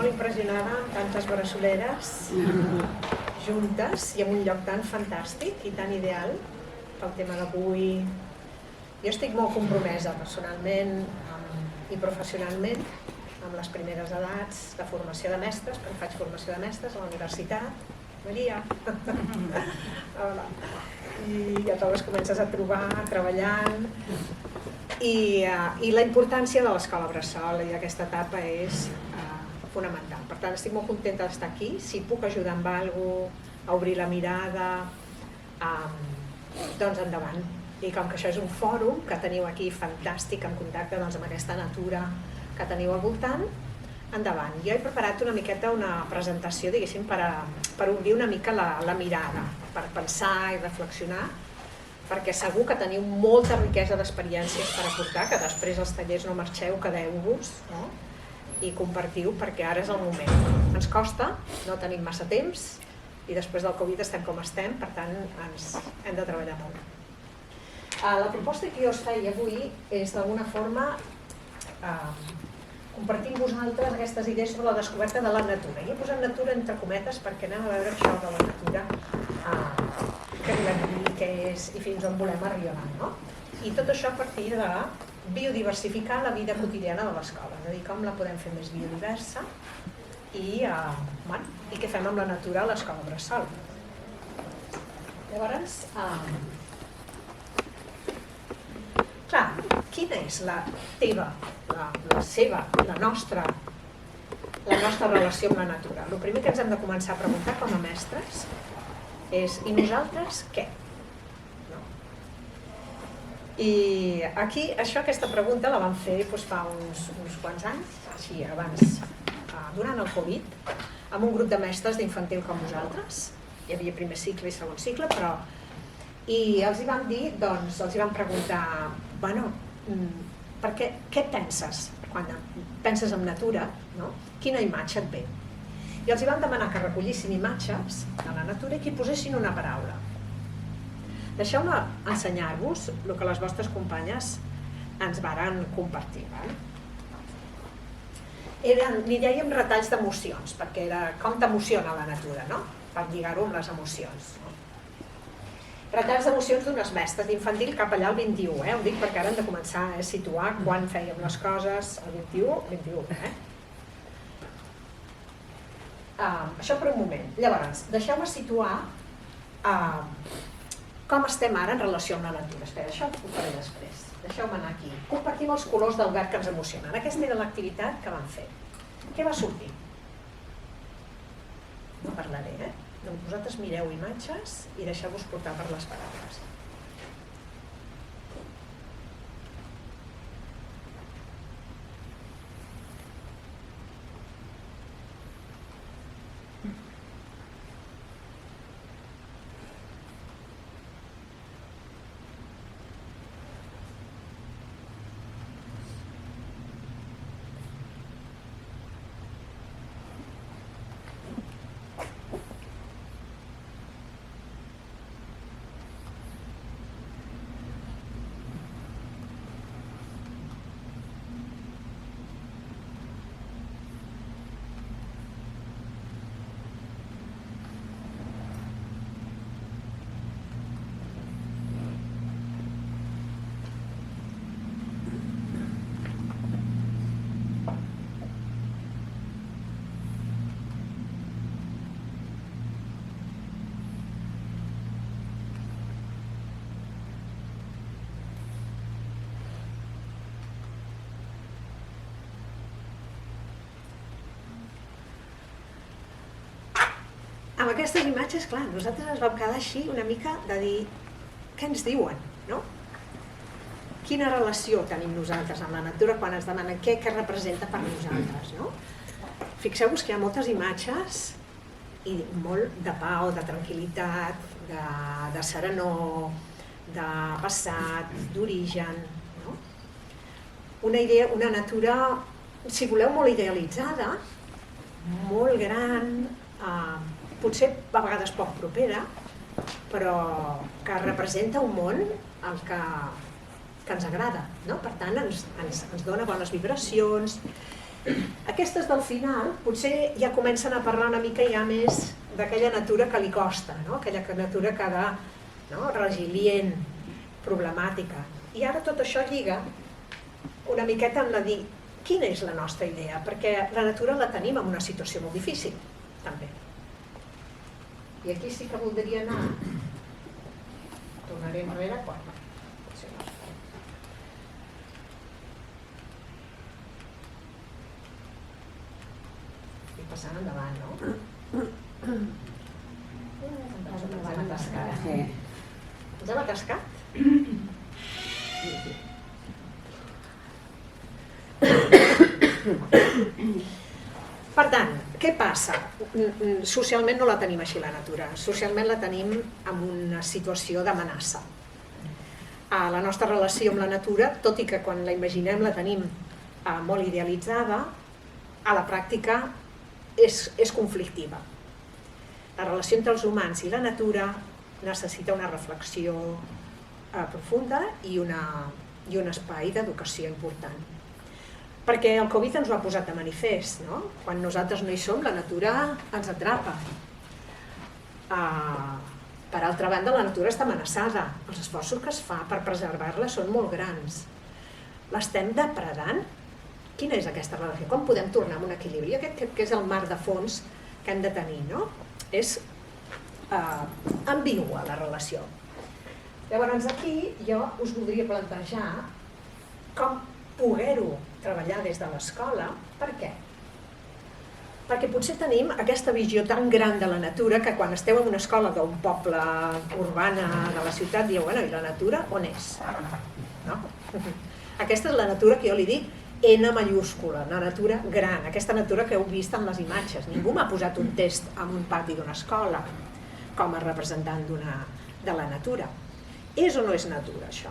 molt impressionada amb tantes bressoleres juntes i en un lloc tan fantàstic i tan ideal pel tema d'avui. Jo estic molt compromesa personalment i professionalment amb les primeres edats de formació de mestres, perquè faig formació de mestres a la universitat. Maria! Hola! I ja totes comences a trobar, treballant. I la importància de l'escola bressol i aquesta etapa és fonamental. Per tant, estic molt contenta d'estar aquí. Si puc ajudar amb alguna cosa, a obrir la mirada, doncs endavant. I com que això és un fòrum que teniu aquí fantàstic, en contacte amb aquesta natura que teniu al voltant, endavant. Jo he preparat una miqueta una presentació, diguéssim, per obrir una mica la mirada, per pensar i reflexionar, perquè segur que teniu molta riquesa d'experiències per aportar, que després als tallers no marxeu, quedeu-vos, no? I compartiu, perquè ara és el moment. Ens costa, no tenim massa temps, i després del Covid estem com estem, per tant ens hem de treballar molt. La proposta que jo us feia avui és d'alguna forma compartir amb vosaltres aquestes idees sobre la descoberta de la natura. I he posat natura entre cometes perquè anem a veure això de la natura, què volem dir, què és i fins on volem arribar, no? I tot això a partir de biodiversificar la vida quotidiana de l'escola, és a dir, com la podem fer més biodiversa i què fem amb la natura a l'escola bressol. Llavors, clar, quina és la teva, la seva, la nostra relació amb la natura? El primer que ens hem de començar a preguntar com a mestres és, i nosaltres què? I aquí, aquesta pregunta la vam fer fa uns quants anys, així abans, durant el Covid, amb un grup de mestres d'infantil com vosaltres. Hi havia primer cicle i segon cicle, però... I els hi vam dir, doncs, els hi vam preguntar, bueno, què penses quan penses en natura, no? Quina imatge et ve? I els hi vam demanar que recollissin imatges de la natura i que hi posessin una paraula. Deixeu-me ensenyar-vos el que les vostres companyes ens varen compartir. N'hi dèiem retalls d'emocions, perquè era com t'emociona la natura, no? Per lligar-ho amb les emocions. Retalls d'emocions d'unes mestres d'infantil cap allà al 21, ho dic perquè ara hem de començar a situar quan fèiem les coses, el 21, Això per un moment. Llavors, deixeu-me situar com estem ara en relació amb la natura. Espera, això ho faré després. Deixeu-me anar aquí. Compartim els colors del verd que ens emocionen. Aquesta era l'activitat que vam fer. Què va sortir? No parlaré, Doncs vosaltres mireu imatges i deixeu-vos portar per les paraules. Amb aquestes imatges, clar, nosaltres ens vam quedar així una mica de dir què ens diuen, no? Quina relació tenim nosaltres amb la natura quan ens demanen què representa per nosaltres, no? Fixeu-vos que hi ha moltes imatges i molt de pau, de tranquil·litat, de serenor, de passat, d'origen, no? Una idea, una natura, si voleu, molt idealitzada, molt gran, potser a vegades poc propera, però que representa un món que ens agrada, no? Per tant, ens dona bones vibracions Aquestes del final potser ja comencen a parlar una mica ja més d'aquella natura que li costa, no? Aquella natura que ha de resilient, problemàtica. I ara tot això lliga una miqueta amb la dir quina és la nostra idea, perquè la natura la tenim en una situació molt difícil, també. I aquí sí que voldria anar. Tornaré enrere quan? Passant endavant, no? Ens hem atascat. Ens hem atascat? Per tant, què passa? Socialment no la tenim així la natura. Socialment la tenim en una situació d'amenaça. La nostra relació amb la natura, tot i que quan la imaginem la tenim molt idealitzada, a la pràctica és conflictiva. La relació entre els humans i la natura necessita una reflexió profunda i un espai d'educació important. Perquè el Covid ens ho ha posat de manifest, no? Quan nosaltres no hi som, la natura ens atrapa. Per altra banda, la natura està amenaçada. Els esforços que es fa per preservar-la són molt grans. L'estem depredant? Quina és aquesta relació? Com podem tornar a un equilibri? Aquest que és el marc de fons que hem de tenir, no? És ambigua la relació. Llavors aquí jo us voldria plantejar com poder-ho treballar des de l'escola. Per què? Perquè potser tenim aquesta visió tan gran de la natura que quan esteu en una escola d'un poble urbana de la ciutat dieu, bueno, i la natura on és? No? Aquesta és la natura que jo li dic N mayúscula, una natura gran, aquesta natura que heu vist en les imatges. Ningú m'ha posat un test en un pati d'una escola com a representant de la natura. És o no és natura, això?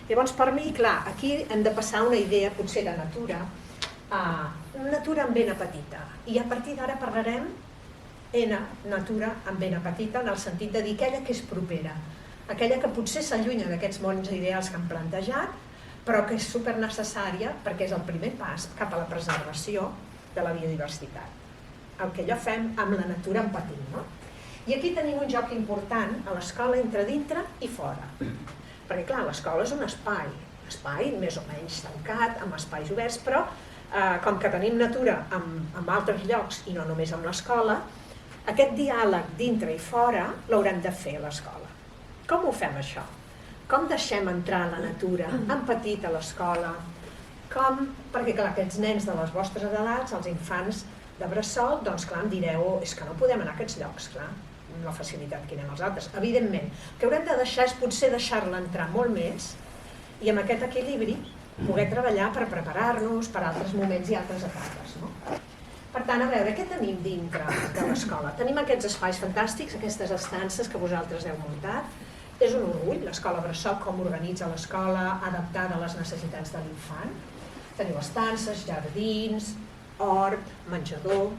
Llavors, per mi, clar, aquí hem de passar una idea, potser, de natura, natura amb N petita. I a partir d'ara parlarem N, natura amb N petita, en el sentit de dir aquella que és propera, aquella que potser s'allunya d'aquests mons ideals que han plantejat, però que és supernecessària perquè és el primer pas cap a la preservació de la biodiversitat. El que allò fem amb la natura en patim, no? I aquí tenim un joc important a l'escola entre dintre i fora. Perquè, clar, l'escola és un espai més o menys tancat, amb espais oberts, però com que tenim natura en altres llocs i no només amb l'escola, aquest diàleg dintre i fora l'haurem de fer a l'escola. Com ho fem, això? Com deixem entrar la natura en petit a l'escola? Perquè, clar, aquests nens de les vostres edats, els infants de bressol, doncs, clar, em direu, és que no podem anar a aquests llocs, clar, amb la facilitat que anem els altres. Evidentment, el que haurem de deixar és potser deixar-la entrar molt més i amb aquest equilibri poder treballar per preparar-nos per altres moments i altres etapes, no? Per tant, a veure, què tenim dintre de l'escola? Tenim aquests espais fantàstics, aquestes estances que vosaltres heu muntat. És un orgull, l'escola bressol, com organitza l'escola, adaptada a les necessitats de l'infant. Teniu estances, jardins, hort, menjador.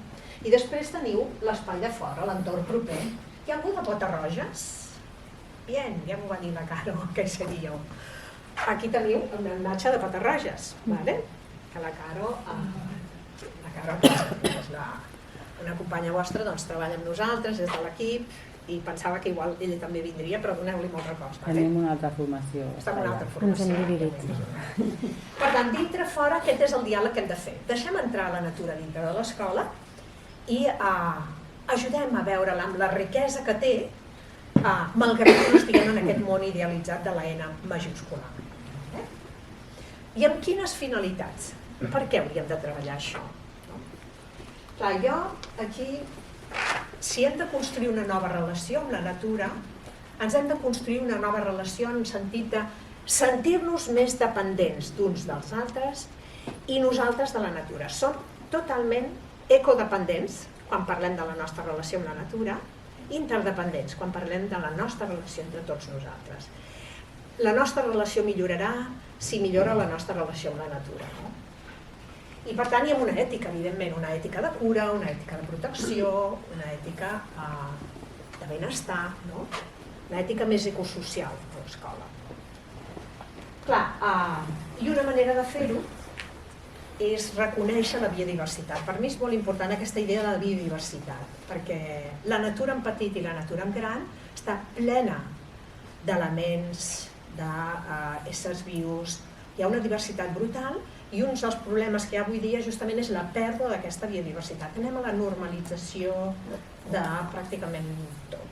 I després teniu l'espai de fora, l'entorn proper. Hi ha algú de Potes-roges? Bien, ja m'ho va dir la Caro, que seríeu. Aquí teniu una imatge de Potes-roges, que la Caro, que és una companya vostra, doncs treballa amb nosaltres, des de l'equip, i pensava que igual ella també vindria, però doneu-li molt records. Tenim una altra formació. Està en una altra formació. Ens hem dividit. Per tant, dintre fora, aquest és el diàleg que hem de fer. Deixem entrar la natura dintre de l'escola i ajudem a veure-la amb la riquesa que té, malgrat que no estiguem en aquest món idealitzat de la N majúscula. I amb quines finalitats? Per què hauríem de treballar això? Clar, jo aquí... Si hem de construir una nova relació amb la natura, ens hem de construir una nova relació en el sentit de sentir-nos més dependents d'uns dels altres i nosaltres de la natura. Som totalment ecodependents quan parlem de la nostra relació amb la natura, interdependents quan parlem de la nostra relació entre tots nosaltres. La nostra relació millorarà si millora la nostra relació amb la natura. I per tant hi ha una ètica, evidentment, una ètica de cura, una ètica de protecció, una ètica de benestar, una ètica més ecosocial de l'escola. Clar, i una manera de fer-ho és reconèixer la biodiversitat. Per mi és molt important aquesta idea de la biodiversitat, perquè la natura en petit i la natura en gran està plena d'elements, d'éssers vius, hi ha una diversitat brutal i un dels problemes que hi ha avui dia justament és la pèrdua d'aquesta biodiversitat. Anem a la normalització de pràcticament tot.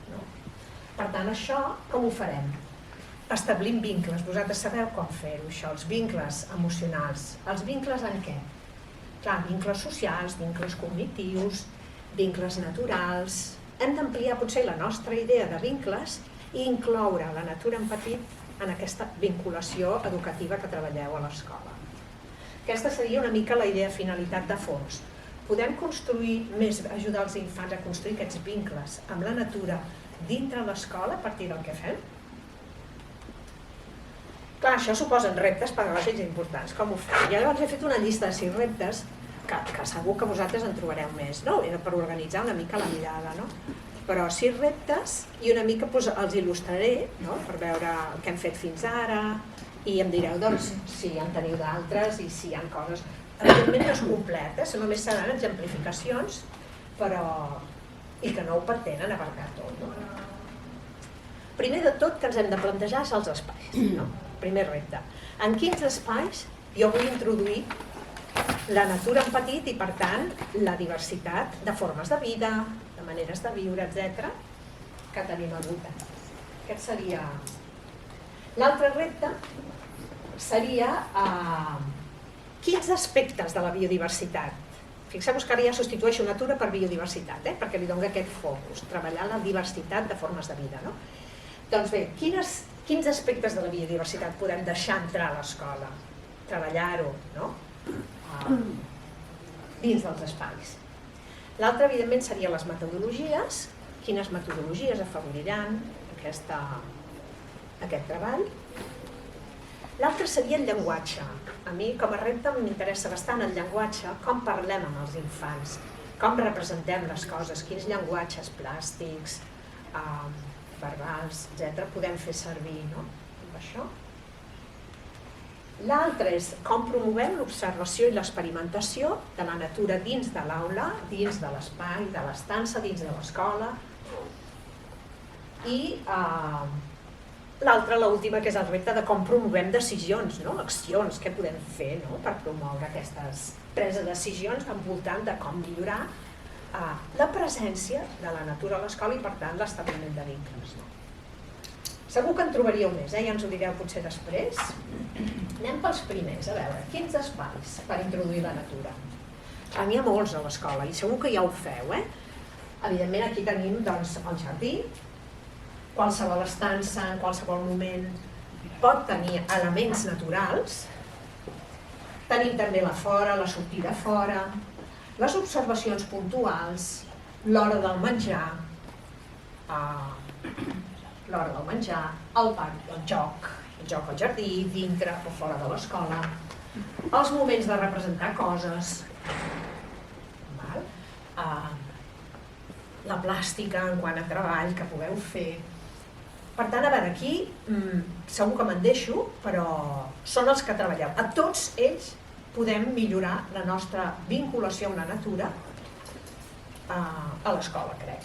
Per tant, això com ho farem? Establint vincles. Vosaltres sabeu com fer-ho, això, els vincles emocionals. Els vincles en què? Clar, vincles socials, vincles cognitius, vincles naturals. Hem d'ampliar potser la nostra idea de vincles i incloure la natura en petit en aquesta vinculació educativa que treballeu a l'escola. Aquesta seria una mica la idea de finalitat de fons. Podem construir més, ajudar els infants a construir aquests vincles amb la natura dintre l'escola a partir del que fem? Clar, això suposen reptes pedagògics importants. Com ho fem? Jo llavors he fet una llista de 6 reptes que segur que vosaltres en trobareu més, no? Era per organitzar una mica la mirada, no? Però 6 reptes i una mica els il·lustraré, no? Per veure el que hem fet fins ara i em direu doncs, si en teniu d'altres i si hi ha coses. Evidentment no és complet, només seran exemplificacions, però i que no ho pretenen abarcar tot. No? Primer de tot que ens hem de plantejar és els espais. No? Primer repte. En quins espais jo vull introduir la natura en petit i per tant la diversitat de formes de vida, de maneres de viure, etc. que tenim al voltant. Aquest seria... L'altre repte seria quins aspectes de la biodiversitat. Fixeu-vos que ara ja substitueixo natura per biodiversitat, perquè li dono aquest focus, treballar la diversitat de formes de vida. No? Doncs bé, quins aspectes de la biodiversitat podem deixar entrar a l'escola? Treballar-ho, no? Dins dels espais. L'altre, evidentment, seria les metodologies. Quines metodologies afavoriran aquest treball? L'altre seria el llenguatge. A mi, com a repte, m'interessa bastant el llenguatge, com parlem amb els infants, com representem les coses, quins llenguatges plàstics, verbals, etc. podem fer servir, no? Amb això. L'altre és com promovem l'observació i l'experimentació de la natura dins de l'aula, dins de l'espai, de l'estança, dins de l'escola. I l'altre, l'última, que és el repte de com promovem decisions, accions, què podem fer per promoure aquestes preses de decisions al voltant de com millorar la presència de la natura a l'escola i, per tant, l'establiment de vincles. Segur que en trobaríeu més, ja ens ho direu potser després. Anem pels primers, a veure, quins espais per introduir la natura? N'hi ha molts a l'escola i segur que ja ho feu. Evidentment aquí tenim el jardí, qualsevol estança, en qualsevol moment, pot tenir elements naturals. Tenim també la fora, la sortida fora, les observacions puntuals, l'hora del menjar, el joc al jardí, dintre o fora de l'escola, els moments de representar coses, la plàstica en quant a treball que pugueu fer. Per tant, a veure, aquí segur que me'n deixo, però són els que treballeu. A tots ells podem millorar la nostra vinculació amb la natura a l'escola, crec.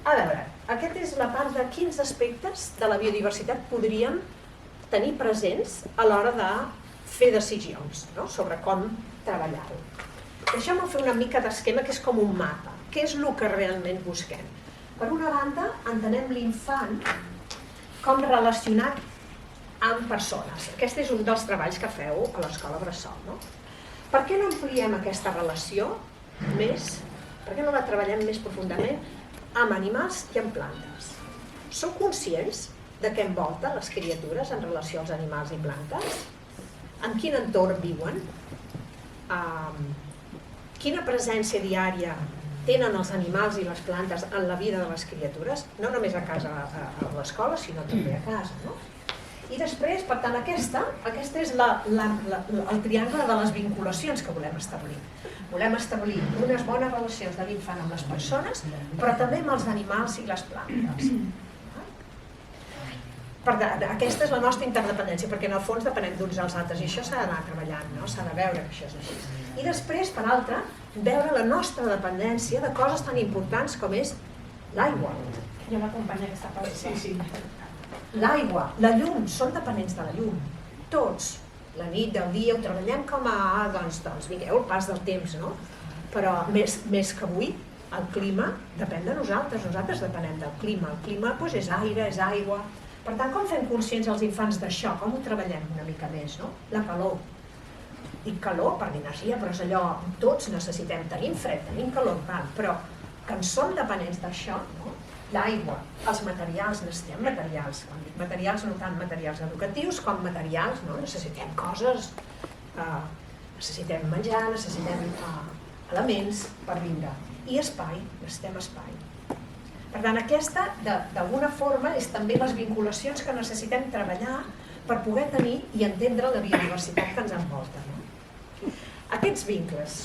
A veure, aquesta és la part de quins aspectes de la biodiversitat podríem tenir presents a l'hora de fer decisions sobre com treballar-ho. Deixeu-me fer una mica d'esquema que és com un mapa. Què és el que realment busquem? Per una banda, entenem l'infant com relacionat amb persones. Aquest és un dels treballs que feu a l'escola Bressol. Per què no ampliem aquesta relació més? Per què no la treballem més profundament amb animals i amb plantes? Sou conscients de què envolta les criatures en relació als animals i plantes? En quin entorn viuen? Quina presència diària tenen els animals i les plantes en la vida de les criatures? No només a casa, a l'escola, sinó també a casa. I després, per tant, aquest és el triangle de les vinculacions que volem establir. Volem establir unes bones relacions de l'infant amb les persones, però també amb els animals i les plantes. Per tant, aquesta és la nostra interdependència, perquè en el fons depenem d'uns als altres i això s'ha d'anar treballant, no? S'ha de veure que això és així. I després, per altra, veure la nostra dependència de coses tan importants com és l'aigua. Hi ha una companya que està per Sí. L'aigua, la llum, són dependents de la llum. Tots, la nit, del dia, ho treballem com a, doncs, vingueu, el pas del temps, no? Però més que avui, el clima depèn de nosaltres depenem del clima. El clima doncs, és aire, és aigua. Per tant, com fem conscients els infants d'això? Com ho treballem una mica més, no? La calor. Dic calor per l'energia, però és allò, tots necessitem, tenim fred, tenim calor, però que en som dependents d'això, no? L'aigua, els materials, necessitem materials. Quan dic materials, no tant materials educatius com materials, no? Necessitem coses, necessitem menjar, necessitem elements per viure. I espai, necessitem espai. Per tant, aquesta, d'alguna forma, és també les vinculacions que necessitem treballar per poder tenir i entendre la biodiversitat que ens envolta. No? Aquests vincles,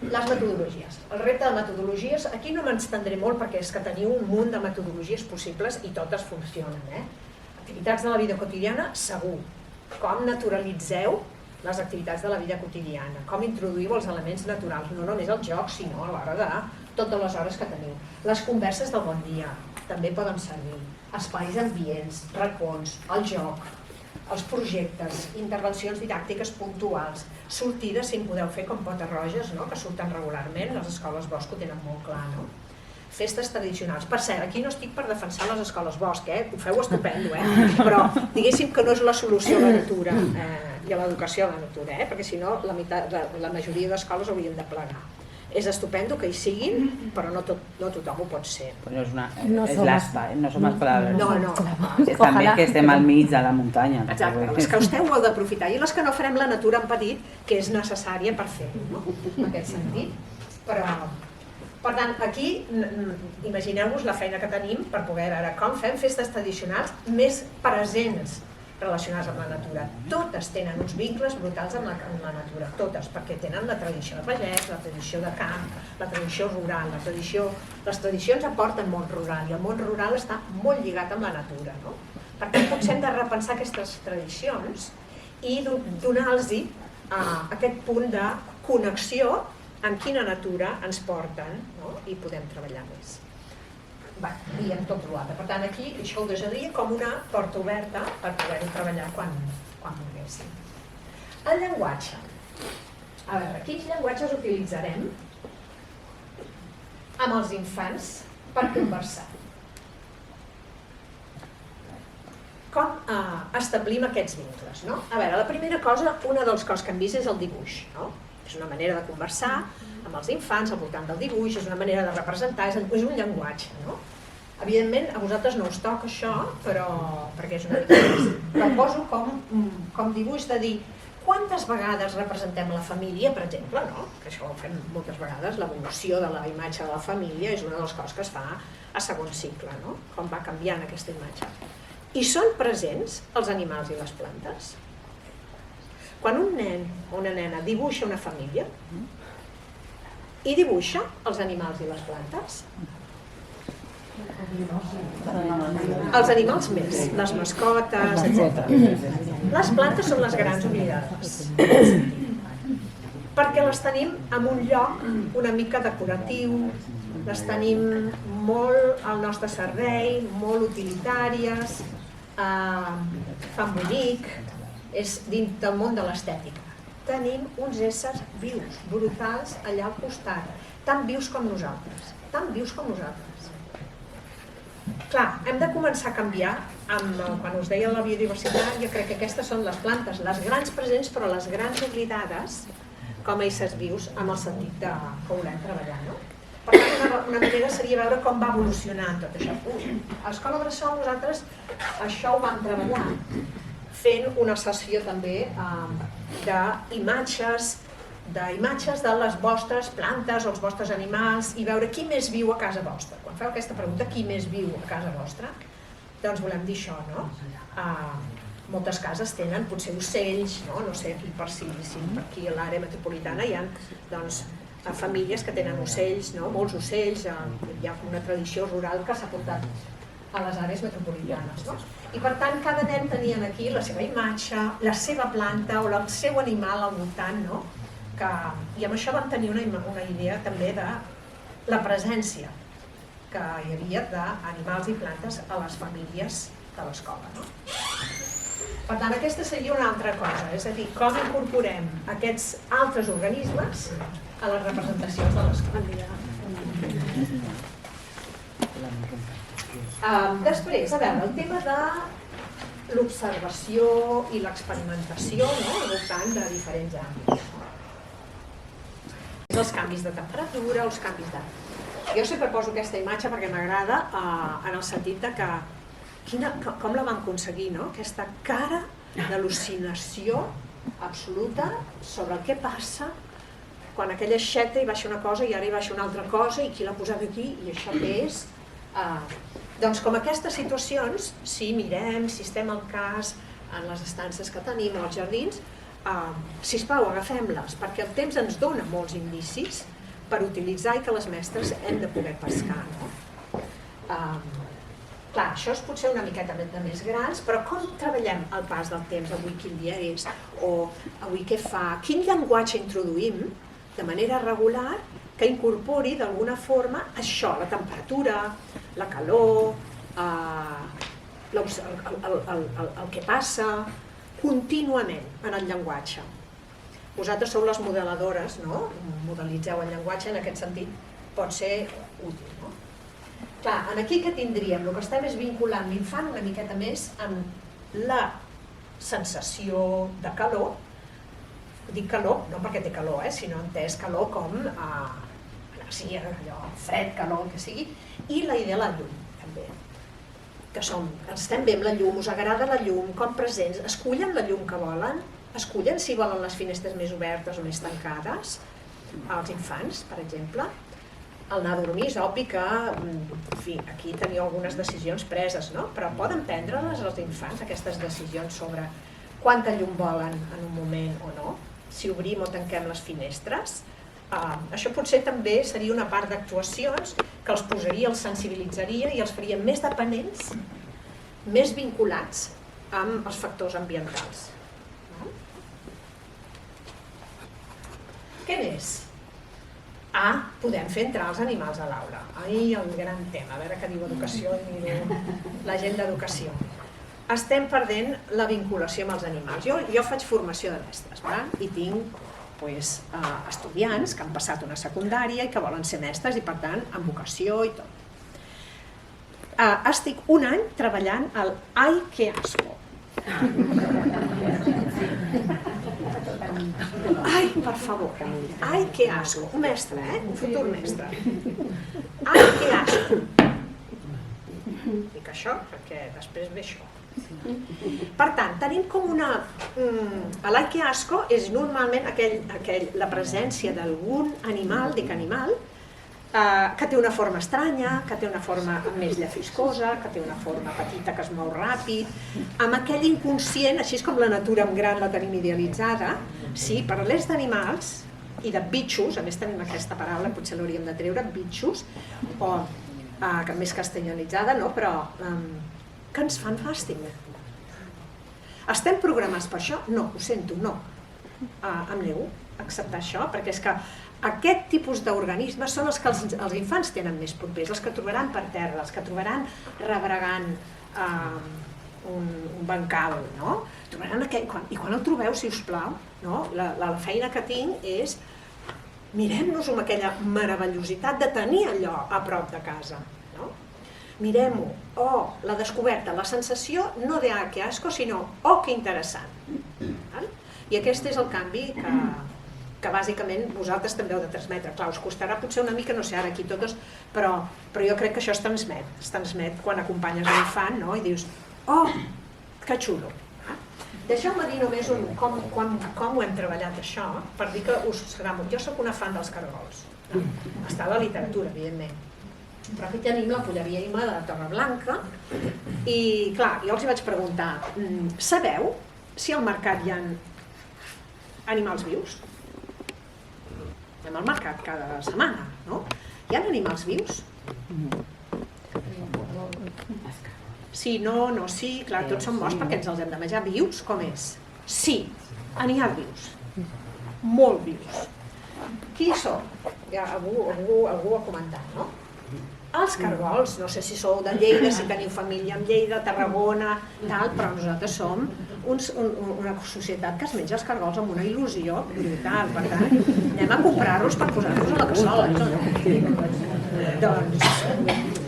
les metodologies. El repte de metodologies, aquí no m'estendré molt perquè és que teniu un munt de metodologies possibles i totes funcionen. Activitats de la vida quotidiana, segur. Com naturalitzeu les activitats de la vida quotidiana, com introduïu els elements naturals, no només el joc, sinó a l'hora de totes les hores que teniu. Les converses del bon dia també poden servir, espais ambients, racons, el joc, els projectes, intervencions didàctiques puntuals, sortides, si en podeu fer com potes roges, no? Que surten regularment, les escoles Bosch ho tenen molt clar, no? Festes tradicionals. Per cert, aquí no estic per defensar les escoles Bosch, ho feu estupendo, però diguéssim que no és la solució a la natura i a l'educació a la natura, perquè si no la majoria d'escoles haurien de plegar. És estupendo que hi siguin, però no tothom ho pot ser. És l'espai, no som escola. No. És també que estem al mig de la muntanya. Exacte, les que esteu ho heu d'aprofitar i les que no farem la natura en petit, que és necessària per fer-ho, no? En aquest sentit. Però, per tant, aquí imagineu-vos la feina que tenim per poder veure com fem festes tradicionals més presents relacionades amb la natura. Totes tenen uns vincles brutals amb la natura, totes, perquè tenen la tradició de pagès, la tradició de camp, la tradició rural, les tradicions aporten món rural i el món rural està molt lligat amb la natura, no? Per tant, potser hem de repensar aquestes tradicions i donar-los aquest punt de connexió amb quina natura ens porten, no? I podem treballar més. I amb tot l'altre. Per tant, aquí això ho deixaria com una porta oberta per poder-ho treballar quan volguéssim. El llenguatge. A veure, quins llenguatges utilitzarem amb els infants per conversar? Com establim aquests vincles, no? A veure, la primera cosa, una de les coses que hem vist és el dibuix, no? És una manera de conversar amb els infants al voltant del dibuix, és una manera de representar, és un llenguatge, no? Evidentment, a vosaltres no us toca això, perquè és una mica més. Però poso com dibuix de dir quantes vegades representem la família, per exemple, no? Que això ho fem moltes vegades, l'evolució de la imatge de la família és una de les coses que es fa a segon cicle, no? Com va canviant aquesta imatge. I són presents els animals i les plantes? Quan un nen o una nena dibuixa una família i dibuixa els animals i les plantes, els animals més, les mascotes, etc. Les plantes són les grans oblidades, perquè les tenim en un lloc una mica decoratiu, les tenim molt al nostre servei, molt utilitàries, fan bonic, és dins del món de l'estètica. Tenim uns éssers vius, brutals, allà al costat, tan vius com nosaltres, tan vius com nosaltres. Clar, hem de començar a canviar, quan us deia la biodiversitat, jo crec que aquestes són les plantes, les grans presents però les grans oblidades com a éssers vius amb el sentit que volem treballar, no? Per tant, una manera seria veure com va evolucionant tot això. A l'Escola Bressol nosaltres això ho vam treballar fent una sessió també d'imatges de les vostres plantes o els vostres animals i veure qui més viu a casa vostra. Quan feu aquesta pregunta, qui més viu a casa vostra, doncs volem dir això, no? Moltes cases tenen potser ocells, no sé aquí per aquí a l'àrea metropolitana hi ha famílies que tenen ocells, molts ocells, hi ha una tradició rural que s'ha portat a les àrees metropolitanes. No? I per tant, cada nen tenia aquí la seva imatge, la seva planta o el seu animal al voltant, no? I amb això vam tenir una idea també de la presència que hi havia d'animals i plantes a les famílies de l'escola. No? Per tant, aquesta seria una altra cosa, és a dir, com incorporem aquests altres organismes a les representacions de l'escola. Després, a veure, el tema de l'observació i l'experimentació al voltant de diferents àmbits. Els canvis de temperatura, els canvis de... Jo sempre poso aquesta imatge perquè m'agrada en el sentit de que com la vam aconseguir, no? Aquesta cara d'al·lucinació absoluta sobre el que passa quan aquella aixeta hi baixa una cosa i ara hi baixa una altra cosa i qui l'ha posat aquí i això què és? Doncs com aquestes situacions, si mirem, si estem al cas en les estances que tenim o als jardins, sisplau, agafem-les, perquè el temps ens dona molts indicis per utilitzar i que les mestres hem de poder pescar. Clar, això és potser una miqueta de més grans, però com treballem el pas del temps, avui quin dia és, o avui què fa, quin llenguatge introduïm de manera regular que incorpori d'alguna forma això, la temperatura, la calor, el que passa contínuament en el llenguatge. Vosaltres sou les modeladores, no? Modelitzeu el llenguatge, en aquest sentit pot ser útil. No? Clar, aquí què tindríem? El que estem és vinculant l'infant una miqueta més amb la sensació de calor. Dic calor, no perquè té calor, sinó entès calor com energia, fred, calor, el que sigui, i la idea de la llum, també. Que estem bé amb la llum, us agrada la llum, com presents, escullen la llum que volen, escullen si volen les finestres més obertes o més tancades, els infants, per exemple. Al anar a dormir és obvi que, en fi, aquí teniu algunes decisions preses, no? Però poden prendre-les els infants, aquestes decisions sobre quanta llum volen en un moment o no, si obrim o tanquem les finestres. Això potser també seria una part d'actuacions que els posaria, els sensibilitzaria i els faria més dependents, més vinculats amb els factors ambientals. Què més? Podem fer entrar els animals a l'aula. Ai, el gran tema, a veure què diu educació i miro la gent d'educació. Estem perdent la vinculació amb els animals. Jo faig formació de mestres i tinc estudiants que han passat una secundària i que volen ser mestres i per tant amb vocació i tot. Estic un any treballant al Ai, que asco. Ai, per favor, ai, que asco. Un mestre, un futur mestre. Ai, que asco. Dic això perquè després ve això. Per tant, tenim com una... L'ai que asco és normalment la presència d'algun animal, dic animal, que té una forma estranya, que té una forma més llafiscosa, que té una forma petita que es mou ràpid, amb aquell inconscient, així com la natura en gran la tenim idealitzada. Si parlés d'animals i de bitxos, a més tenim aquesta paraula, potser l'hauríem de treure, bitxos, o més castellanitzada, però que ens fan fàstic. Estem programats per això? No, ho sento, no. Em nego a acceptar això, perquè és que aquest tipus d'organismes són els que els infants tenen més propers, els que trobaran per terra, els que trobaran rebregant un bancal, no? I quan el trobeu, si us plau, la feina que tinc és mirem-nos amb aquella meravellositat de tenir allò a prop de casa. Mirem-ho, la descoberta, la sensació no de que asco, sinó que interessant. I aquest és el canvi que bàsicament vosaltres també heu de transmetre. Clar, us costarà potser una mica, no sé, ara aquí totes, però jo crec que això es transmet quan acompanyes l'infant i dius, que xulo. Deixeu-me dir només com ho hem treballat això, per dir que us serà molt... Jo soc una fan dels cargols. Està a la literatura, evidentment. Però aquí tenim la polleria Ima de Torreblanca i, clar, jo els vaig preguntar, sabeu si al mercat hi ha animals vius? Anem al mercat cada setmana, no? Hi ha animals vius? Sí, no, no, sí, clar, tots són morts perquè ens els hem de menjar vius, com és? Sí, n'hi ha vius, molt vius. Qui són? Ja algú ho ha comentat, no? Els cargols, no sé si sou de Lleida, si teniu família en Lleida, Tarragona, tal, però nosaltres som una societat que es menja els cargols amb una il·lusió brutal, per tant, anem a comprar-los per posar-los a la cassola. Doncs,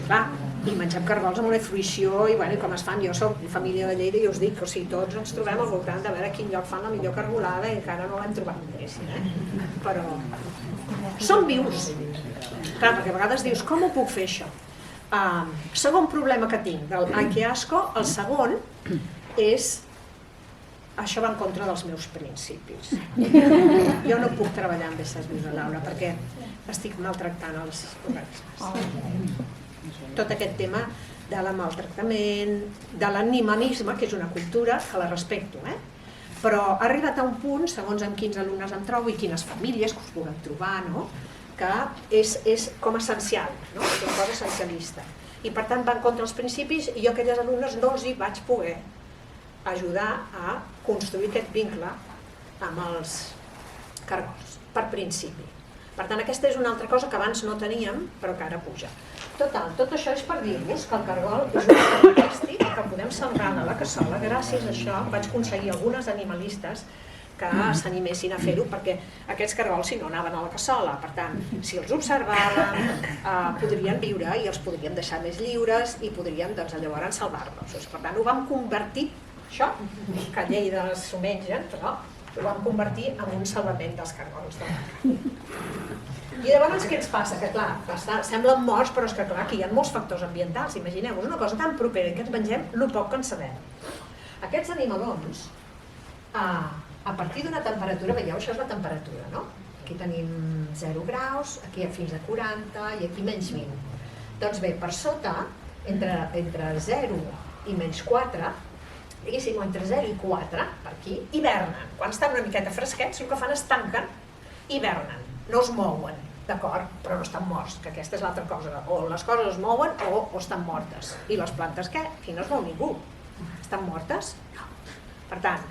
clar, i mengem cargols amb una fruïció i com es fan, jo soc família de Lleida i us dic que tots ens trobem al voltant de veure a quin lloc fan la millor cargolada i encara no l'hem trobat, però són vius. Clar, perquè a vegades dius, com ho puc fer això? Segon problema que tinc del ai que asco, el segon és això va en contra dels meus principis. Jo no puc treballar amb éssers vius a l'aula perquè estic maltractant els organismes. Tot aquest tema del maltractament, de l'animanisme, que és una cultura que la respecto, però ha arribat a un punt, segons amb quins alumnes em trobo i quines famílies que us puguem trobar, que és com essencial, és una cosa essencialista. I per tant va en contra dels principis i jo a aquelles alumnes no els hi vaig poder ajudar a construir aquest vincle amb els cargols, per principi. Per tant, aquesta és una altra cosa que abans no teníem, però que ara puja. Total, tot això és per dir-vos que el cargol és un característic que podem sembrar a la cassola. Gràcies a això vaig aconseguir algunes animalistes que s'animessin a fer-ho, perquè aquests cargols, si no, anaven a la cassola. Per tant, si els observàvem, podrien viure i els podríem deixar més lliures i podríem, llavors, salvar-los. Per tant, ho vam convertir, això, que a Lleida s'ho mengen, però ho vam convertir en un salvament dels cargols. I llavors què ens passa? Que clar, semblen morts, però és que clar, aquí hi ha molts factors ambientals. Imagineu-vos una cosa tan propera que ens mengem el poc que en sabem. Aquests animalons, a partir d'una temperatura, veieu, això és la temperatura, no? Aquí tenim 0 graus, aquí fins a 40 i aquí menys 20. Doncs bé, per sota, entre 0 i menys 4, diguéssim, entre 0 i 4, per aquí, hivernen. Quan estan una miqueta fresquets, el que fan és tanquen, hivernen, no es mouen, d'acord? Però no estan morts, que aquesta és l'altra cosa. O les coses es mouen o estan mortes. I les plantes què? Aquí no es mou ningú. Estan mortes? No. Per tant,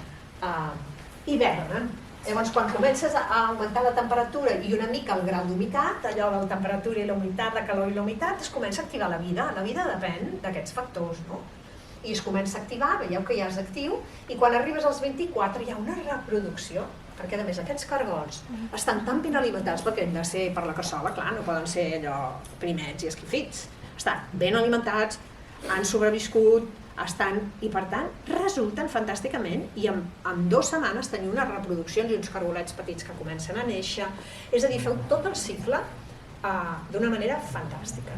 hivernen. Llavors, quan comences a augmentar la temperatura i una mica el grau d'humitat, allò de la temperatura i la humitat, la calor i la humitat, es comença a activar la vida. La vida depèn d'aquests factors, no? I es comença a activar, veieu que ja és actiu, i quan arribes als 24 hi ha una reproducció, perquè a més aquests cargols estan tan ben alimentats, perquè han de ser per la cassola, clar, no poden ser allò primets i esquifits. Estan ben alimentats, han sobreviscut, i per tant resulten fantàsticament i en 2 setmanes teniu unes reproduccions i uns cargolets petits que comencen a néixer, és a dir, feu tot el cicle d'una manera fantàstica.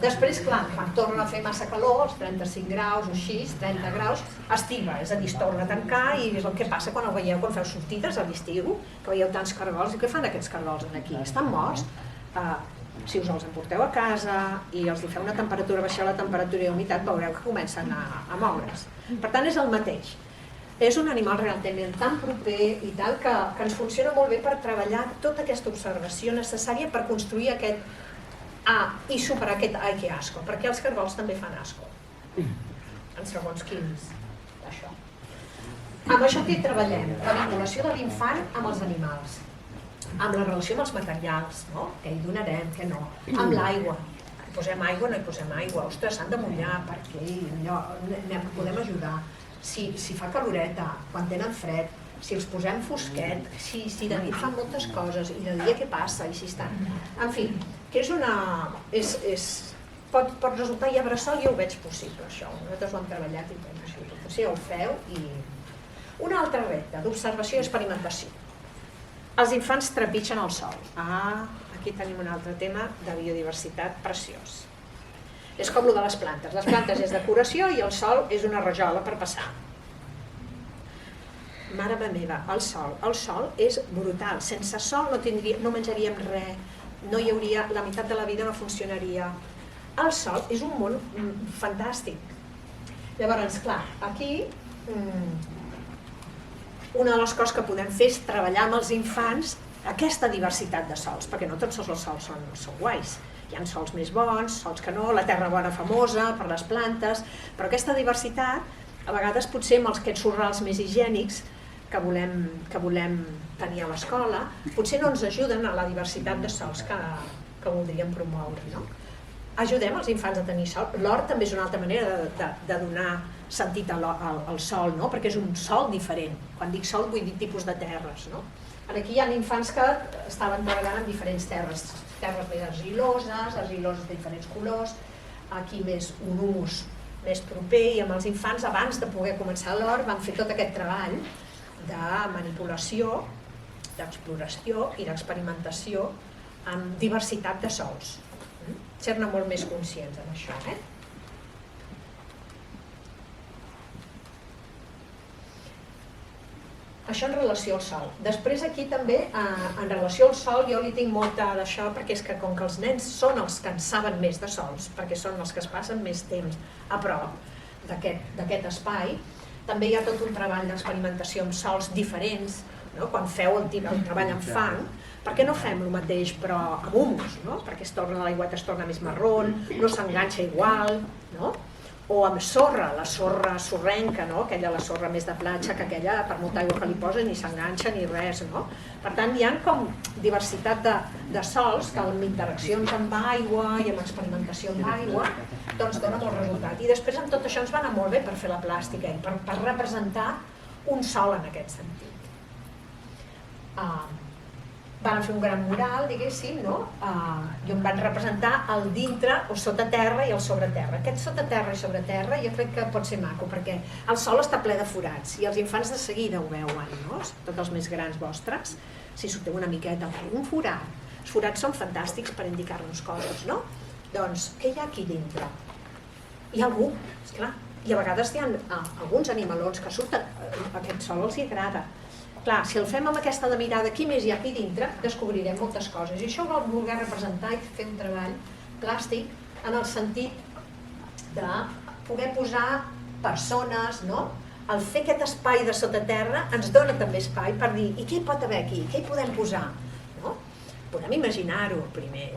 Després, clar, quan torna a fer massa calor, els 35 graus o així, 30 graus, estiva, és a dir, es torna a tancar i és el que passa quan el veieu, quan feu sortides a l'estiu, que veieu tants cargols, i què fan aquests cargols aquí? Estan morts? Si us els emporteu a casa i els feu una temperatura, baixar la temperatura i la humitat, veureu que comencen a moure's. Per tant, és el mateix. És un animal realment tan proper i tal que ens funciona molt bé per treballar tota aquesta observació necessària per construir aquest i superar aquest ai que asco, perquè els cargols també fan asco, en segons quins d'això. Amb això què treballem? La vinculació de l'infant amb els animals, amb la relació amb els materials, què hi donarem, què no, amb l'aigua, hi posem aigua o no hi posem aigua, ostres, s'han de mullar perquè podem ajudar, si fa caloreta, quan tenen fred, si els posem fosquet, si de nit fan moltes coses i de dia què passa, i si estan... En fi, que pot resultar ja bressol, jo ho veig possible, això. Nosaltres ho hem treballat i potser ho feu. Un altre repte d'observació i experimentació. Els infants trepitgen el sòl. Aquí tenim un altre tema de biodiversitat preciós. És com el de les plantes. Les plantes és decoració i el sòl és una rajola per passar. Mare meva, el sòl és brutal. Sense sòl no menjaríem res, no hi hauria, la meitat de la vida no funcionaria. El sòl és un món fantàstic. Llavors, clar, aquí una de les coses que podem fer és treballar amb els infants aquesta diversitat de sòls, perquè no tots els sòls són guais. Hi ha sols més bons, sols que no, la terra bona famosa per les plantes, però aquesta diversitat, a vegades potser amb aquests sorrals més higiènics que volem tenir a l'escola, potser no ens ajuden a la diversitat de sols que voldríem promoure, no? Ajudem els infants a tenir sol. L'hort també és una altra manera de donar sentit al sol, no? Perquè és un sol diferent. Quan dic sol vull dir tipus de terres, no? Aquí hi ha infants que estaven treballant en diferents terres més argiloses de diferents colors, aquí més un humus més proper, i amb els infants abans de poder començar l'hort van fer tot aquest treball de manipulació, d'exploració i d'experimentació amb diversitat de sols. Ser-ne molt més conscients en això. Això en relació al sol. Després aquí també, en relació al sol, jo li tinc molta d'això, perquè és que com que els nens són els que en saben més de sols, perquè són els que es passen més temps a prop d'aquest espai, també hi ha tot un treball d'experimentació amb sols diferents, no? Quan feu el treball amb fang, per què no fem el mateix però amb humus, no? Perquè l'aigüeta es torna més marrón, no s'enganxa igual, no? O amb sorra, la sorra sorrenca, no? Aquella, la sorra més de platja, que aquella per molta aigua que li poses ni s'enganxa ni res, no? Per tant, hi ha com diversitat de sols que amb interaccions amb aigua i amb experimentació amb aigua doncs dona molt resultat. I després amb tot això ens va anar molt bé per fer la plàstica i per representar un sol en aquest sentit. Van fer un gran mural, diguéssim, no? I on van representar el dintre o sota terra i el sobre terra. Aquest sota terra i sobre terra jo crec que pot ser maco, perquè el sol està ple de forats i els infants de seguida ho veuen, no? Tots els més grans vostres, si sorteu una miqueta, un forat. Els forats són fantàstics per indicar-nos coses, no? Doncs, què hi ha aquí dintre? Hi ha algú, esclar. I a vegades hi ha alguns animalons que surten, aquest sol els hi agrada. Clar, si el fem amb aquesta de mirada, qui més hi ha aquí dintre, descobrirem moltes coses. I això ho vol voler representar i fer un treball plàstic en el sentit de poder posar persones, no? El fer aquest espai de sota terra ens dona també espai per dir i què hi pot haver aquí, què hi podem posar? No? Podem imaginar-ho primer,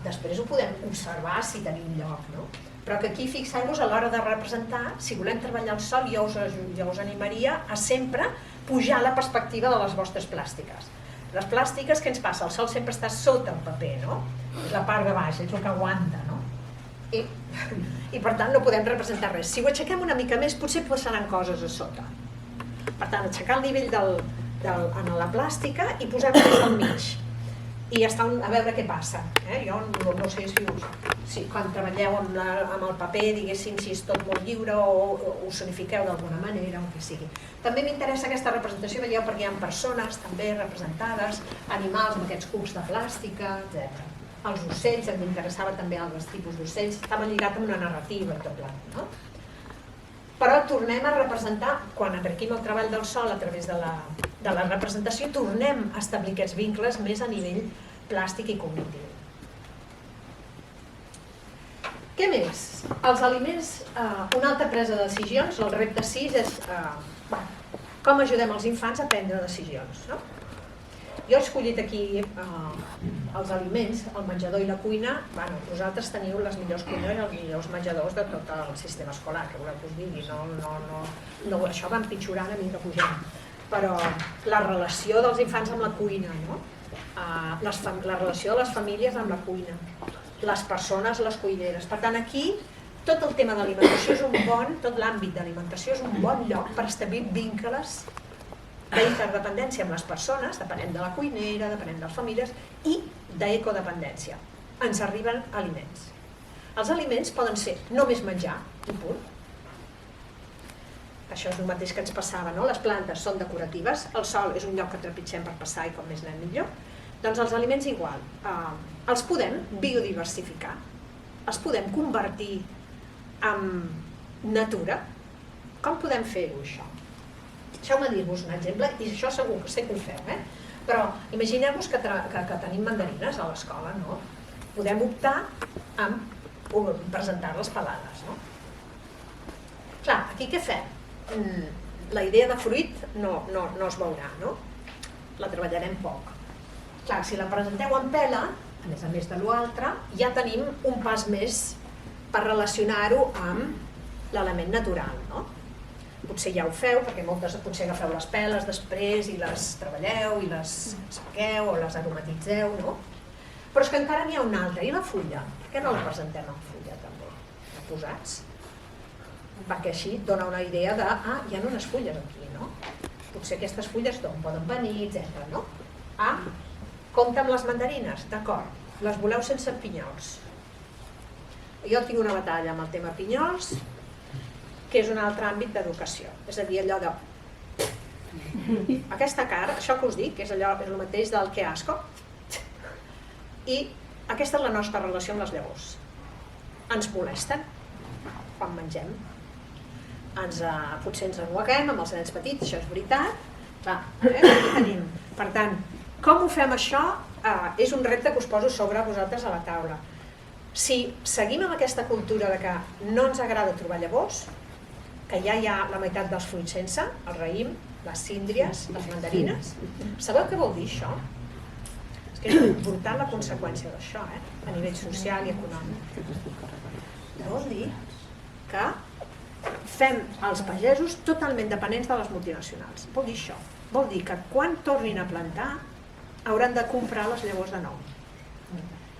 després ho podem observar si tenim lloc, no? Però que aquí fixeu-vos a l'hora de representar, si volem treballar el sol, jo us animaria a sempre pujar la perspectiva de les vostres plàstiques. Les plàstiques, què ens passa? El sol sempre està sota el paper, no? És la part de baix, és el que aguanta, no? I per tant no podem representar res. Si ho aixequem una mica més, potser passaran coses a sota. Per tant, aixecar el nivell en la plàstica i posar-ho més al mig. I estar a veure què passa. Jo no sé si quan treballeu amb el paper, diguéssim, si és tot molt lliure o ho sonifiqueu d'alguna manera, o que sigui. També m'interessa aquesta representació, veieu, perquè hi ha persones també representades, animals amb aquests cubs de plàstica, etc. Els ocells, em interessava també els tipus d'ocells, estava lligat amb una narrativa i tot plegat, no? Però tornem a representar, quan enriquim el treball del sol a través de la representació, tornem a establir aquests vincles més a nivell plàstic i cognitiu. Què més? Els aliments, una altra presa de decisions, el repte 6 és com ajudem els infants a prendre decisions, no? Jo he escollit aquí els aliments, el menjador i la cuina. Vosaltres teniu les millors cuines i els millors menjadors de tot el sistema escolar, que voleu que us digui. Això va empitjorant a mesura que pugem. Però la relació dels infants amb la cuina, la relació de les famílies amb la cuina, les persones, les cuineres. Per tant, aquí tot el tema d'alimentació és tot l'àmbit d'alimentació és un bon lloc per establir vincles d'interdependència amb les persones, depenent de la cuinera, depenent de les famílies, i d'ecodependència. Ens arriben aliments. Els aliments poden ser només menjar, i punt. Això és el mateix que ens passava, no? Les plantes són decoratives, el sol és un lloc que trepitgem per passar i com més anem millor. Doncs els aliments igual. Els podem biodiversificar, els podem convertir en natura. Com podem fer-ho, això? Deixeu-me dir-vos un exemple, i això segur que sé que ho feu, però imagineu-vos que tenim mandarines a l'escola, no? Podem optar a presentar-les pelades, no? Clar, aquí què fem? La idea de fruit no es veurà, no? La treballarem poc. Clar, si la presenteu en pela, a més de l'altre, ja tenim un pas més per relacionar-ho amb l'element natural, no? Potser ja ho feu, perquè moltes potser agafeu les peles després i les treballeu i les sequeu o les aromatitzeu, no? Però és que encara n'hi ha una altra, i la fulla? Per què no la presentem en fulla també? Posats? Perquè així dona una idea de, hi ha unes fulles aquí, no? Potser aquestes fulles d'on poden venir, etc. no? Compte amb les mandarines, d'acord, les voleu sense pinyols. Jo tinc una batalla amb el tema pinyols, que és un altre àmbit d'educació, és a dir, allò de... Aquesta cara, això que us dic, és el mateix del que asco, i aquesta és la nostra relació amb les llavors. Ens molesten quan mengem, potser ens ennueguem amb els nens petits, això és veritat, per tant, com ho fem això és un repte que us poso sobre vosaltres a la taula. Si seguim amb aquesta cultura de que no ens agrada trobar llavors, que ja hi ha la meitat dels fruits sense, el raïm, les síndries, les mandarines. Sabeu què vol dir això? És que és important la conseqüència d'això, a nivell social i econòmic. Vol dir que fem els pagesos totalment dependents de les multinacionals. Vol dir això. Vol dir que quan tornin a plantar hauran de comprar les llavors de nou.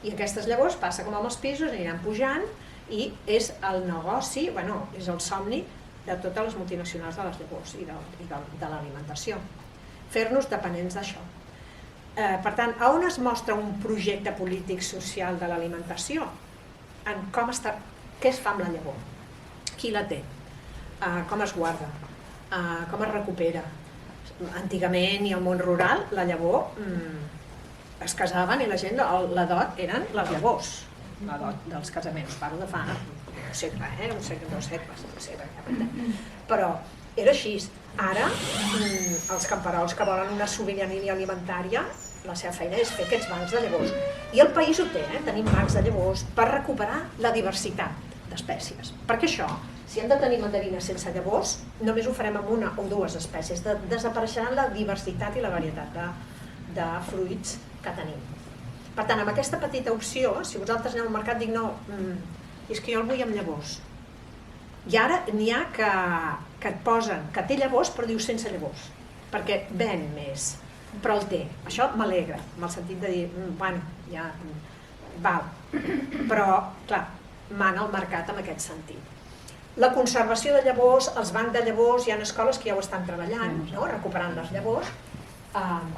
I aquestes llavors passa com amb els pisos, aniran pujant i és el negoci, és el somni de totes les multinacionals de les llavors i de l'alimentació. Fer-nos dependents d'això. Per tant, on es mostra un projecte polític social de l'alimentació? En què es fa amb la llavor? Qui la té? Com es guarda? Com es recupera? Antigament i al món rural, la llavor es casaven i la gent, la dot eren les llavors. La dot dels casaments, parlo de fa un segle, dos segles, però era així. Ara, els camperols que volen una sobirania alimentària, la seva feina és fer aquests bancs de llavors. I el país ho té, tenim bancs de llavors per recuperar la diversitat d'espècies. Perquè això, si hem de tenir mandarines sense llavors, només ho farem amb una o dues espècies. Desapareixeran la diversitat i la varietat de fruits que tenim. Per tant, amb aquesta petita opció, si vosaltres aneu al mercat, dic no, és que jo el vull amb llavors. I ara n'hi ha que et posen, que té llavors però diu sense llavors, perquè ven més, però el té. Això m'alegra, amb el sentit de dir, ja val. Però, clar, mana el mercat en aquest sentit. La conservació de llavors, els bancs de llavors, hi ha escoles que ja ho estan treballant, recuperant les llavors,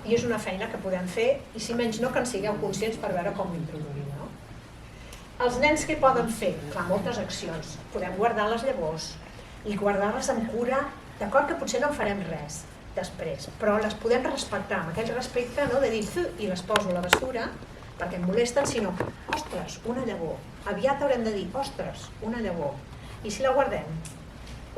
i és una feina que podem fer, i si menys no, que en sigueu conscients per veure com ho introduïm. Els nens què poden fer? Clar, moltes accions. Podem guardar les llavors i guardar-les amb cura, d'acord que potser no en farem res després, però les podem respectar, amb aquell respecte de dir, i les poso a la basura, perquè em molesten, sinó, ostres, una llavor. Aviat haurem de dir, ostres, una llavor. I si la guardem?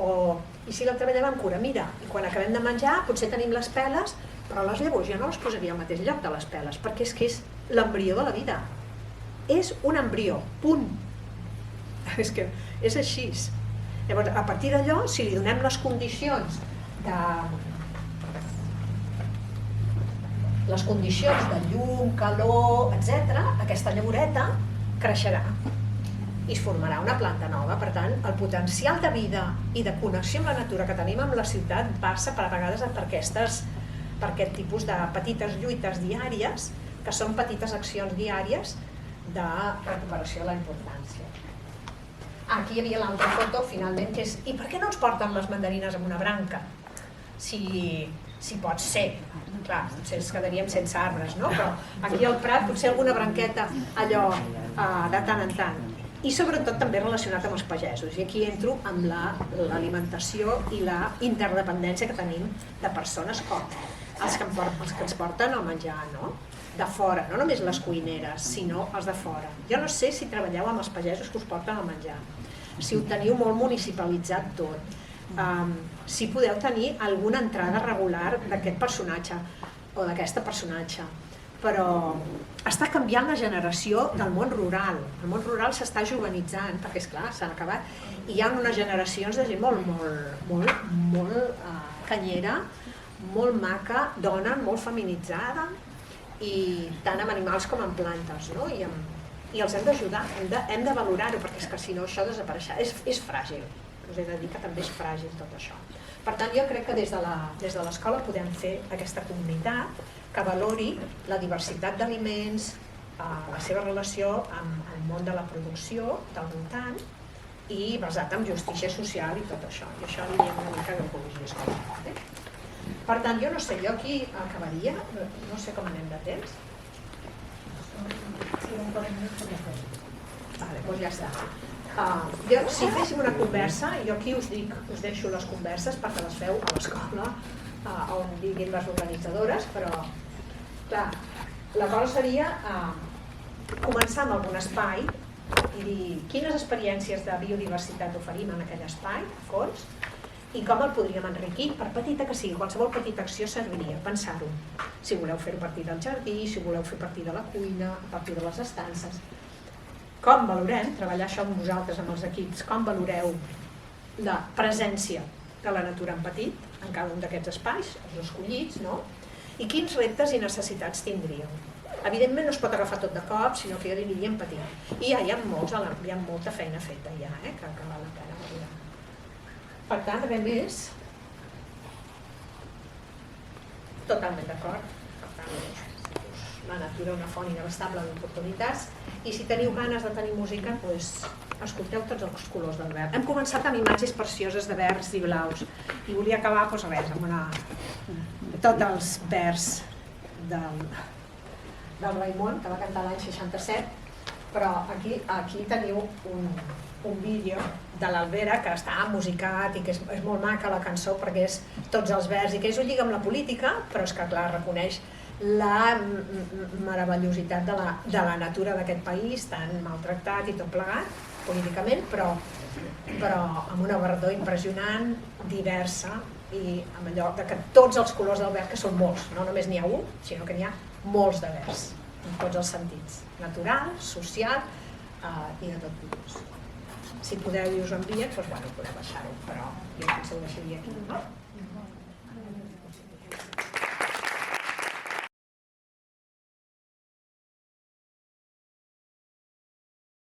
I si la treballem amb cura? Mira, i quan acabem de menjar potser tenim les peles, però les llavors jo no les posaria al mateix lloc de les peles, perquè és que és l'embrió de la vida. És un embrió, punt. És que és així. Llavors, a partir d'allò, si li donem les condicions de llum, calor, etc., aquesta llavoreta creixerà i es formarà una planta nova. Per tant, el potencial de vida i de connexió amb la natura que tenim amb la ciutat passa per vegades per aquest tipus de petites lluites diàries, que són petites accions diàries de recuperació de la importància. Aquí hi havia l'altra foto, finalment, que és i per què no ens porten les mandarines amb una branca? Si pot ser. Clar, potser ens quedaríem sense arbres, no? Però aquí al Prat potser alguna branqueta allò de tant en tant. I sobretot també relacionat amb els pagesos. I aquí entro amb l'alimentació i la interdependència que tenim de persones com els que ens porten el menjar, no? De fora, no només les cuineres, sinó els de fora. Jo no sé si treballeu amb els pagesos que us porten el menjar, si ho teniu molt municipalitzat tot, si podeu tenir alguna entrada regular d'aquest personatge o d'aquesta personatge, però està canviant la generació del món rural. El món rural s'està jovenitzant, perquè esclar, s'han acabat, i hi ha unes generacions de gent molt canyera, molt maca, dona, molt feminitzada, i tant amb animals com amb plantes, no? I els hem d'ajudar, hem de valorar-ho, perquè és que si no això desapareixerà. És fràgil, us he de dir que també és fràgil tot això. Per tant, jo crec que des de l'escola podem fer aquesta comunitat que valori la diversitat d'aliments, la seva relació amb el món de la producció del voltant i basat en justícia social i tot això. I això li diem una mica d'ecologia escolar. Per tant, jo no sé, jo aquí acabaria, no sé com anem de temps. Vale, doncs ja està. Si féssim una conversa, jo aquí us deixo les converses perquè les feu a l'escola, on vinguin les organitzadores, però clar, la cosa seria començar amb algun espai i dir quines experiències de biodiversitat oferim en aquell espai, fons, i com el podríem enriquir, per petita que sigui, qualsevol petita acció serviria, pensar-ho. Si voleu fer-ho a partir del jardí, si voleu fer a partir de la cuina, a partir de les estances. Com valorem, treballar això amb vosaltres, amb els equips, com valoreu la presència de la natura en petit, en cada un d'aquests espais, els escollits, no? I quins reptes i necessitats tindríeu? Evidentment no es pot agafar tot de cop, sinó que jo diria en petit. I ja hi ha molta feina feta ja, que val la pena valorar. Per tant, a més, totalment d'acord. Per tant, la natura una font inabastable d'oportunitats i si teniu ganes de tenir música, escolteu tots els colors del verd. Hem començat amb imatges precioses de verds i blaus i volia acabar amb tots els verds del Raimon, que va cantar l'any 67, però aquí teniu un vídeo de l'Albera que està musicat i que és molt maca la cançó perquè és tots els verds i que és un lliga amb la política, però és que clar, reconeix la meravellositat de la natura d'aquest país, tan maltractat i tot plegat políticament, però amb una verdor impressionant, diversa i amb allò que tots els colors del verd, que són molts, no només n'hi ha un, sinó que n'hi ha molts de verds, en tots els sentits, natural, social i de tot tipus. Si podeu i us ho envien, doncs podeu baixar-ho, però jo potser ho deixaria aquí.